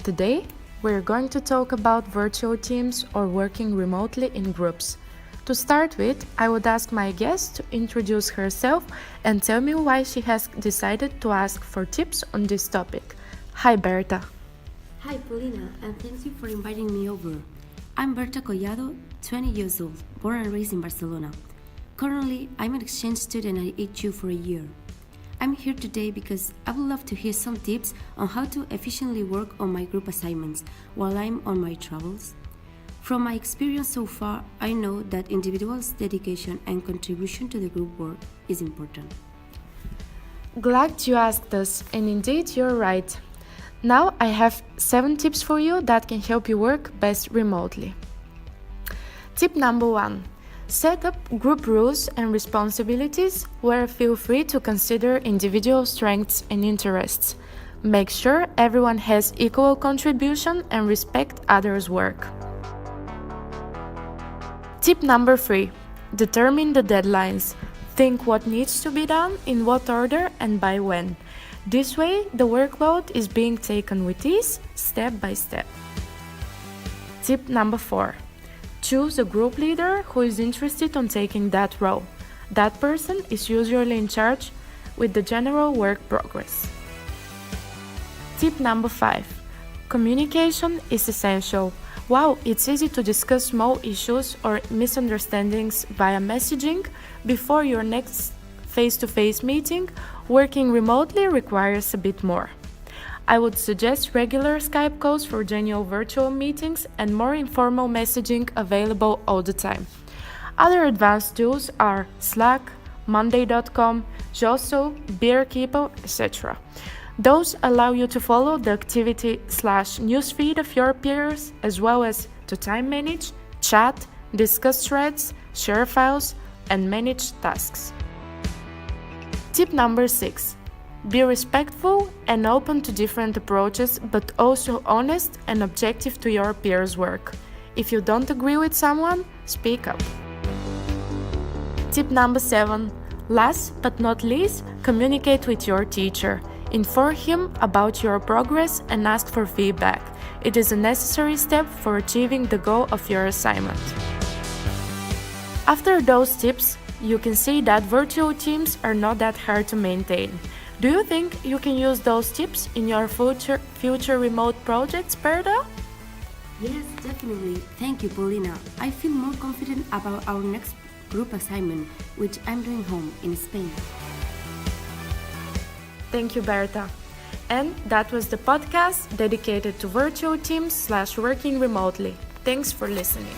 Today, we're going to talk about virtual teams or working remotely in groups. To start with, I would ask my guest to introduce herself and tell me why she has decided to ask for tips on this topic. Hi, Berta. Hi, Polina, and thank you for inviting me over. I'm Berta Collado, 20 years old, born and raised in Barcelona. Currently, I'm an exchange student at HU for a year. I'm here today because I would love to hear some tips on how to efficiently work on my group assignments while I'm on my travels. From my experience so far, I know that individuals' dedication and contribution to the group work is important. Glad you asked us, and indeed you're right. Now I have 7 tips for you that can help you work best remotely. Tip number 1. Set up group rules and responsibilities where feel free to consider individual strengths and interests. Make sure everyone has equal contribution and respect others' work. Tip number 3. Determine the deadlines. Think what needs to be done, in what order, and by when. This way, the workload is being taken with ease, step by step. Tip number 4. Choose a group leader who is interested in taking that role. That person is usually in charge with the general work progress. Tip number 5. Communication is essential. While it's easy to discuss small issues or misunderstandings via messaging before your next face-to-face meeting, working remotely requires a bit more. I would suggest regular Skype calls for genuine virtual meetings and more informal messaging available all the time. Other advanced tools are Slack, Monday.com, Josso, Beerkeeper, etc. Those allow you to follow the activity/newsfeed of your peers, as well as to time manage, chat, discuss threads, share files, and manage tasks. Tip number 6. Be respectful and open to different approaches, but also honest and objective to your peers' work. If you don't agree with someone, speak up. Tip number 7. Last but not least, communicate with your teacher. Inform him about your progress and ask for feedback. It is a necessary step for achieving the goal of your assignment. After those tips, you can see that virtual teams are not that hard to maintain. Do you think you can use those tips in your future remote projects, Berta? Yes, definitely. Thank you, Polina. I feel more confident about our next group assignment, which I'm doing home in Spain. Thank you, Berta. And that was the podcast dedicated to virtual teams/working remotely. Thanks for listening.